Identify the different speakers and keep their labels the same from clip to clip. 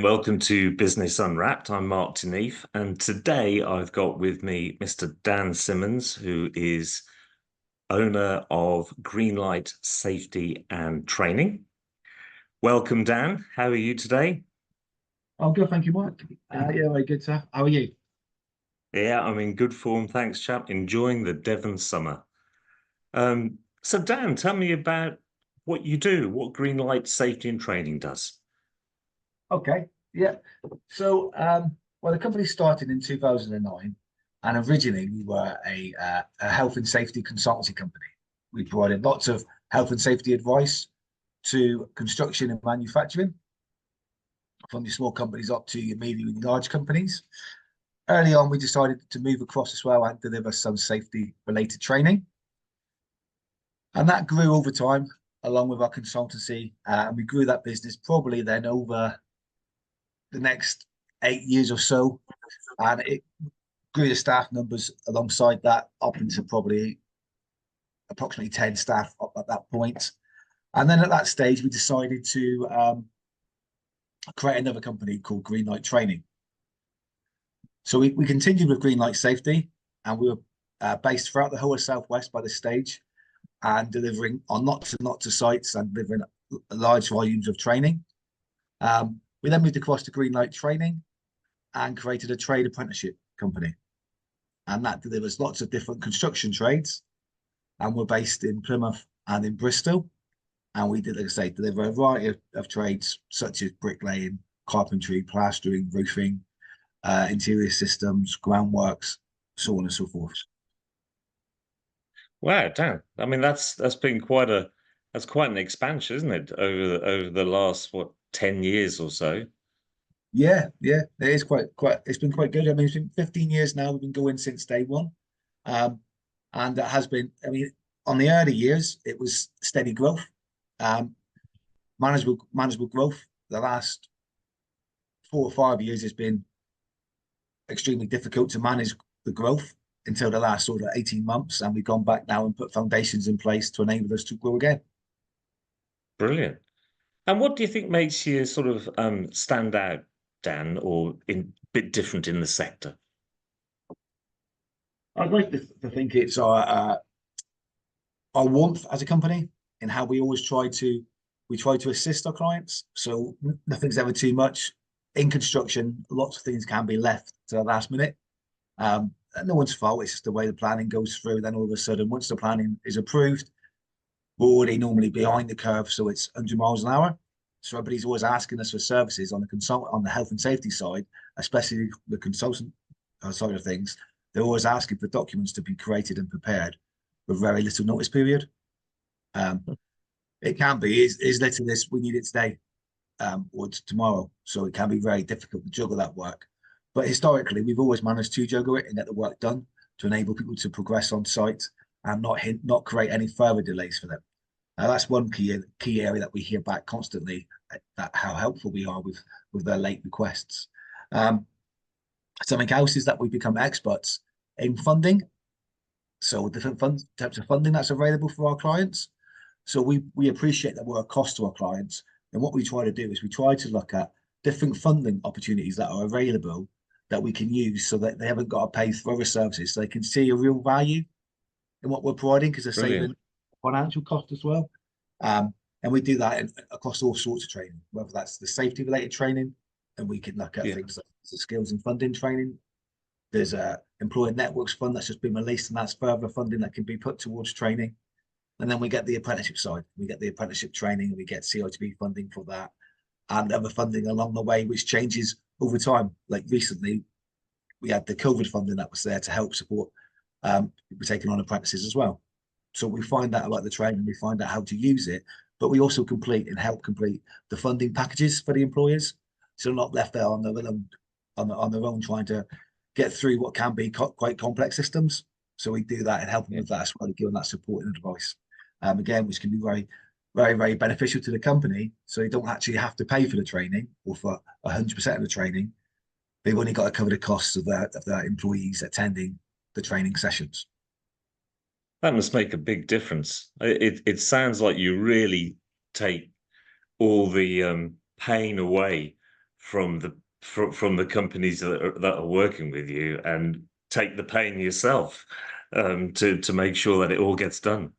Speaker 1: and welcome to Business Unwrapped. I'm Mark Nieffe, and today I've got with me Mr. Dan Simmons, who is owner of Greenlight Safety and Training. Welcome, Dan. How are you today?
Speaker 2: I'm good, thank you, Mark. Yeah, very good, sir. How are you?
Speaker 1: Yeah, I'm in good form, thanks, chap. Enjoying the Devon summer. So, Dan, tell me about what you do, what Greenlight Safety and Training does.
Speaker 2: Okay, yeah. So, well, the company started in 2009, and originally we were a health and safety consultancy company. We provided lots of health and safety advice to construction and manufacturing, from your small companies up to your medium and large companies. Early on, we decided to move across as well and deliver some safety-related training. And that grew over time, along with our consultancy. And we grew that business probably then over the next 8 years or so. And it grew the staff numbers alongside that up into probably approximately 10 staff up at that point. And then at that stage, we decided to create another company called Greenlight Training. So we continued with Greenlight Safety, and we were based throughout the whole of Southwest by this stage, and delivering on lots and lots of sites and delivering large volumes of training. We then moved across to Greenlight Training and created a trade apprenticeship company. And that delivers lots of different construction trades. And we're based in Plymouth and in Bristol. And we did, like I say, deliver a variety of trades such as bricklaying, carpentry, plastering, roofing, interior systems, groundworks, so on and so forth.
Speaker 1: Wow, Dan. I mean, that's been quite an expansion, isn't it? Over the last 10 years or so.
Speaker 2: Yeah, it is quite. It's been quite good. I mean, it's been 15 years now. We've been going since day one, and that has been. I mean, on the early years, it was steady growth, manageable growth. The last 4 or 5 years has been extremely difficult to manage the growth until the last sort of 18 months, and we've gone back now and put foundations in place to enable us to grow again.
Speaker 1: Brilliant. And what do you think makes you sort of stand out, Dan, or a bit different in the sector?
Speaker 2: I'd like to think it's our warmth as a company and how we always try to assist our clients. So nothing's ever too much. In construction, lots of things can be left to the last minute. No one's fault. It's just the way the planning goes through. Then all of a sudden, once the planning is approved, we're already normally behind the curve, so it's 100 miles an hour. So everybody's always asking us for services on the health and safety side, especially the consultant side of things. They're always asking for documents to be created and prepared with very little notice period. It can be is literally this: we need it today or tomorrow. So it can be very difficult to juggle that work. But historically, we've always managed to juggle it and get the work done to enable people to progress on site and not create any further delays for them. That's one key area that we hear back constantly, that how helpful we are with their late requests. Something else is that we become experts in funding. So different types of funding that's available for our clients. So we appreciate that we're a cost to our clients. And what we try to do is we try to look at different funding opportunities that are available that we can use so that they haven't got to pay for other services. So they can see a real value in what we're providing because they're saving financial cost as well. And we do that across all sorts of training, whether that's the safety related training, and we can look at things like the skills and funding training. There's a employer networks fund that's just been released, and that's further funding that can be put towards training. And then we get the apprenticeship side. We get the apprenticeship training, and we get CITB funding for that, and other funding along the way, which changes over time. Like recently, we had the COVID funding that was there to help support people taking on apprentices as well. So we find out about the training, we find out how to use it, but we also help complete the funding packages for the employers, so they're not left there on their own trying to get through what can be quite complex systems. So we do that and help them with that as well, giving that support and advice. Again, which can be very, very, very beneficial to the company. So they don't actually have to pay for the training or for 100% of the training. They've only got to cover the costs of their employees attending the training sessions.
Speaker 1: That must make a big difference. It sounds like you really take all the pain away from the companies that are working with you and take the pain yourself to make sure that it all gets done.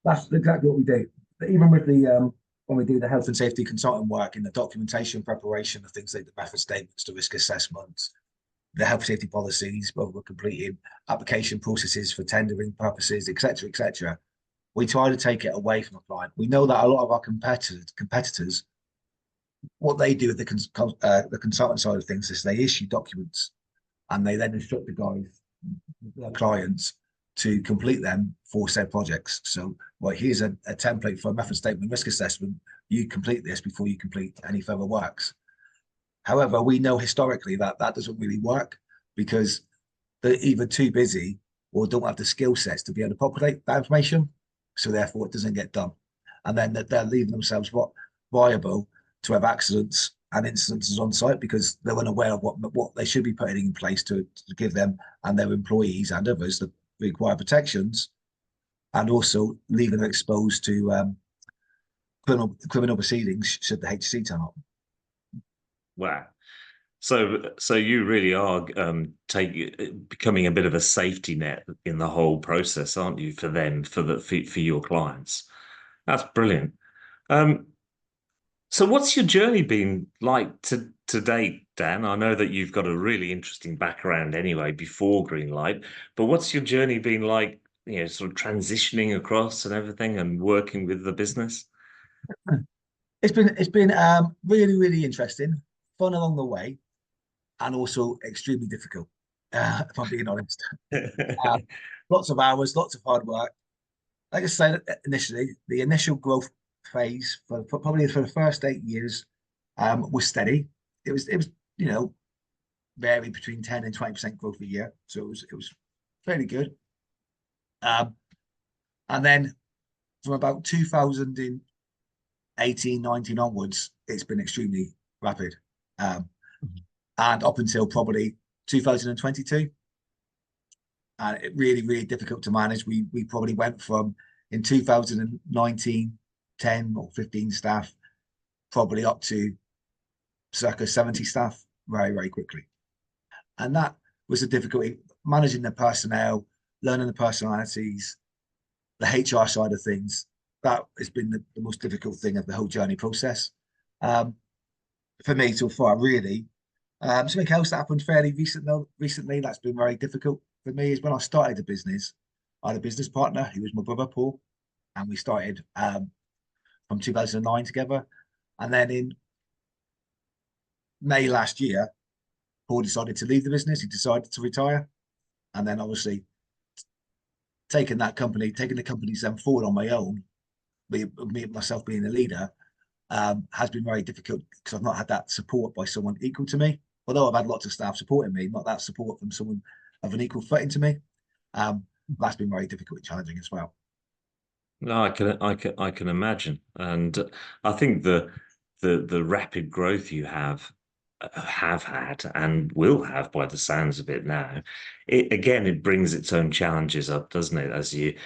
Speaker 2: That's exactly what we do. Even with the when we do the health and safety consultant work in the documentation preparation of things like the method statements, the risk assessments, the health safety policies, whether we're completing application processes for tendering purposes, etc., etc. We try to take it away from a client. We know that a lot of our competitors, what they do with the consultant side of things is they issue documents and they then instruct the guys, their clients, to complete them for said projects. So, well, here's a template for a method statement risk assessment. You complete this before you complete any further works. However, we know historically that that doesn't really work because they're either too busy or don't have the skill sets to be able to populate that information. So therefore, it doesn't get done. And then they're leaving themselves viable to have accidents and incidences on site because they're unaware of what they should be putting in place to give them and their employees and others the required protections, and also leaving them exposed to criminal proceedings should the HC turn up.
Speaker 1: Wow. So you really are becoming a bit of a safety net in the whole process, aren't you, for them, for your clients? That's brilliant. So what's your journey been like to date, Dan? I know that you've got a really interesting background anyway before Greenlight, but what's your journey been like, sort of transitioning across and everything and working with the business?
Speaker 2: It's been really, really interesting, fun along the way, and also extremely difficult, if I'm being honest. Uh, Lots of hours, lots of hard work. Like I said initially, the initial growth phase for probably for the first 8 years was steady. It was varied between 10 and 20% growth a year, so it was fairly good. And then from about 2018, 19 onwards, it's been extremely rapid, and up until probably 2022. And it really, really difficult to manage. We probably went from in 2019, 10 or 15 staff, probably up to circa 70 staff very, very quickly. And that was the difficulty, managing the personnel, learning the personalities, the HR side of things. That has been the most difficult thing of the whole journey process. For me so far, really. Something else that happened fairly recently that's been very difficult for me is when I started the business, I had a business partner who was my brother, Paul, and we started from 2009 together. And then in May last year, Paul decided to leave the business. He decided to retire. And then obviously taking the companies then forward on my own, me myself being the leader, has been very difficult because I've not had that support by someone equal to me. Although I've had lots of staff supporting me, not that support from someone of an equal footing to me. That's been very difficult and challenging as well.
Speaker 1: No, I can imagine, and I think the rapid growth you have had and will have by the sounds of it now, it brings its own challenges up, doesn't it?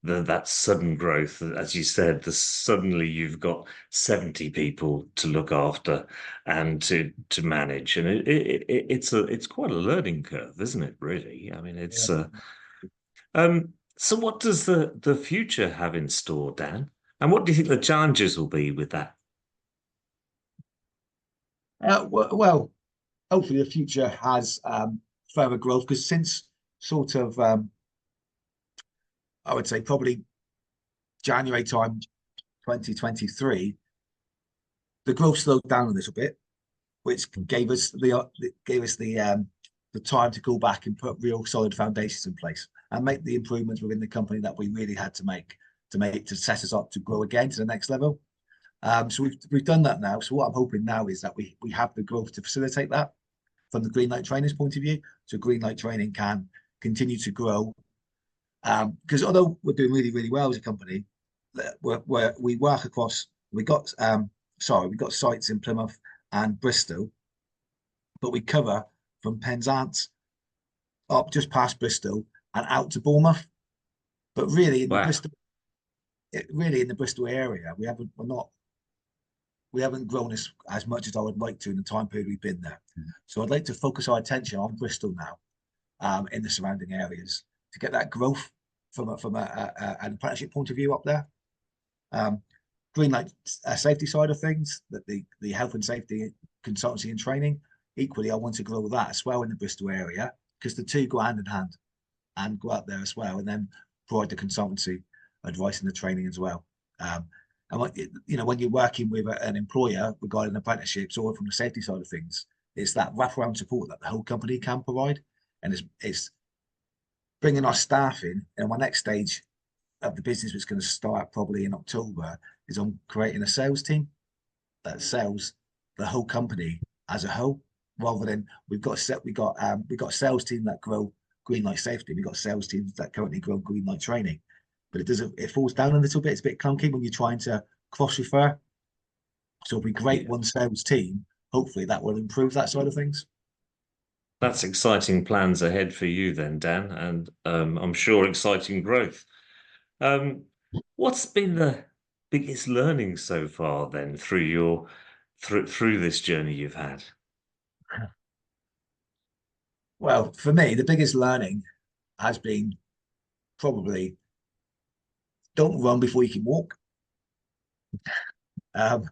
Speaker 1: That sudden growth, as you said, suddenly you've got 70 people to look after and to manage, and it's quite a learning curve, isn't it? Really, I mean,
Speaker 2: Yeah.
Speaker 1: so what does the future have in store, Dan? And what do you think the challenges will be with that?
Speaker 2: Well, hopefully the future has further growth because since sort of I would say probably January time 2023, the growth slowed down a little bit, which gave us the time to go back and put real solid foundations in place and make the improvements within the company that we really had to make to set us up to grow again to the next level. So we've done that now. So what I'm hoping now is that we have the growth to facilitate that from the Greenlight Training's point of view. So Greenlight Training can continue to grow. Because although we're doing really, really well as a company, we work across, we got sites in Plymouth and Bristol, but we cover from Penzance up just past Bristol and out to Bournemouth. But really in the
Speaker 1: Wow.
Speaker 2: Bristol area, we're not we haven't grown as much as I would like to in the time period we've been there. So I'd like to focus our attention on Bristol now, in the surrounding areas to get that growth from an apprenticeship point of view up there. Green light safety side of things, that the health and safety consultancy and training. Equally, I want to grow that as well in the Bristol area, because the two go hand in hand, and go out there as well, and then provide the consultancy advice and the training as well. And when you're working with an employer regarding apprenticeships or from the safety side of things, it's that wraparound support that the whole company can provide, and it's bringing our staff in. And my next stage of the business, which is going to start probably in October, is on creating a sales team that sells the whole company as a whole, rather than we've got a sales team that grow green light safety, we've got sales teams that currently grow green light training, but it falls down a little bit. It's a bit clunky when you're trying to cross refer. So if we create one sales team, hopefully that will improve that side of things.
Speaker 1: That's exciting plans ahead for you then, Dan, and I'm sure exciting growth. What's been the biggest learning so far then through this journey you've had?
Speaker 2: Well, for me, the biggest learning has been probably don't run before you can walk. Don't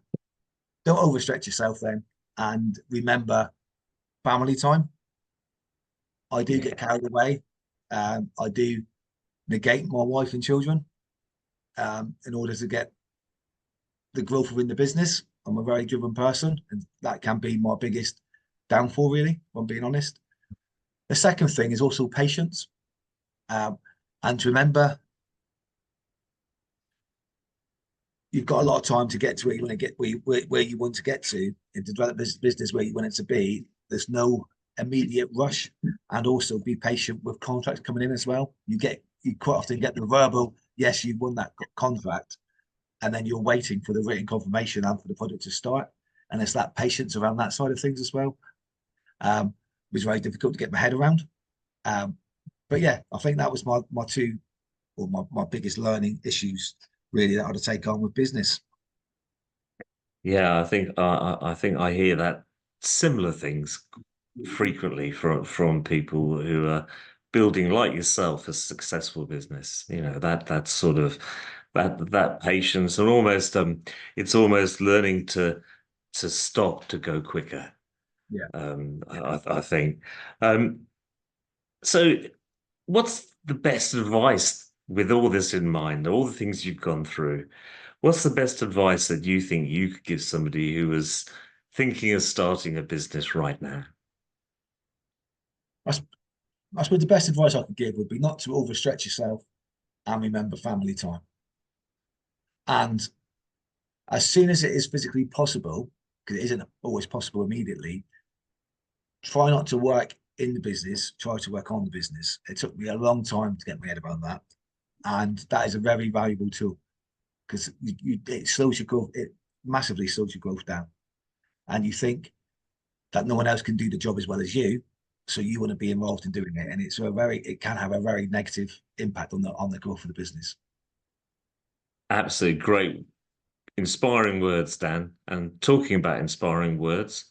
Speaker 2: overstretch yourself then, and remember family time. I do get carried away. I do negate my wife and children in order to get the growth within the business. I'm a very driven person, and that can be my biggest downfall, really, if I'm being honest. The second thing is also patience, and to remember you've got a lot of time to get to where you want to get, where you want to get to, and to develop this business where you want it to be. There's no immediate rush, and also be patient with contracts coming in as well. You quite often get the verbal, yes, you won that contract, and then you're waiting for the written confirmation and for the project to start. And it's that patience around that side of things as well, which is very difficult to get my head around. But yeah, I think that was my two, or my biggest learning issues really that I had to take on with business.
Speaker 1: Yeah, I think I hear that similar things frequently from people who are building, like yourself, a successful business. You know, that sort of that patience, and almost it's almost learning to stop to go quicker.
Speaker 2: Yeah.
Speaker 1: I think. So what's the best advice with all this in mind, all the things you've gone through? What's the best advice that you think you could give somebody who is thinking of starting a business right now?
Speaker 2: I suppose the best advice I could give would be not to overstretch yourself, and remember family time. And as soon as it is physically possible, because it isn't always possible immediately, try not to work in the business, try to work on the business. It took me a long time to get my head around that. And that is a very valuable tool, because it slows your growth, it massively slows your growth down. And you think that no one else can do the job as well as you, so you want to be involved in doing it. And it can have a very negative impact on the growth of the business.
Speaker 1: Absolutely great, inspiring words, Dan. And talking about inspiring words,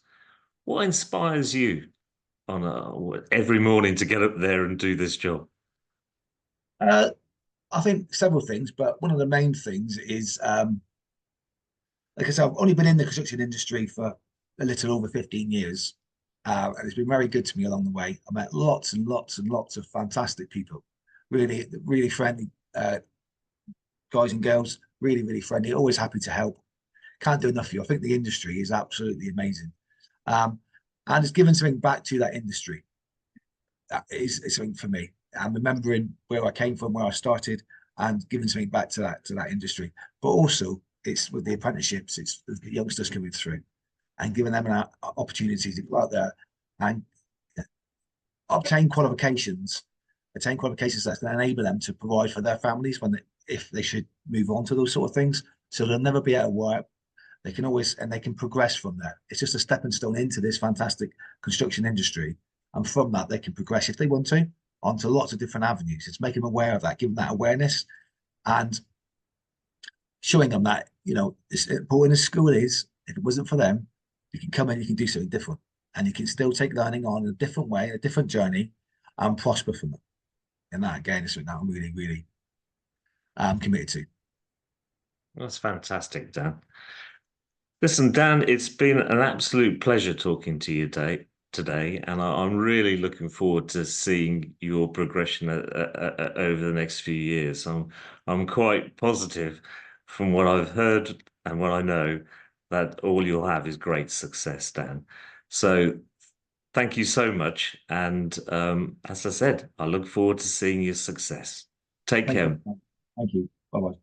Speaker 1: what inspires you on every morning to get up there and do this job?
Speaker 2: I think several things, but one of the main things is, like I said, I've only been in the construction industry for a little over 15 years. And it's been very good to me along the way. I met lots and lots and lots of fantastic people, really, really friendly guys and girls, really, really friendly, always happy to help. Can't do enough for you. I think the industry is absolutely amazing. And it's given something back to that industry. That is something for me. And remembering where I came from, where I started, and giving something back to that industry. But also, it's with the apprenticeships, it's the youngsters coming through, and giving them an opportunity to go out there and obtain qualifications that's going to enable them to provide for their families if they should move on to those sort of things. So they'll never be out of work. They can progress from there. It's just a stepping stone into this fantastic construction industry. And from that, they can progress, if they want to, onto lots of different avenues. It's making them aware of that, giving that awareness, and showing them that, as important as school is, If it wasn't for them, you can come in, you can do something different, and you can still take learning on in a different way, a different journey, and prosper from it. And that again is something that I'm really, really committed to.
Speaker 1: That's fantastic, Dan. Listen, Dan, it's been an absolute pleasure talking to you today, and I'm really looking forward to seeing your progression over the next few years. I'm quite positive from what I've heard and what I know that all you'll have is great success, Dan. So thank you so much, and as I said, I look forward to seeing your success. Take
Speaker 2: Thank you.
Speaker 1: care.
Speaker 2: Thank you. Bye bye.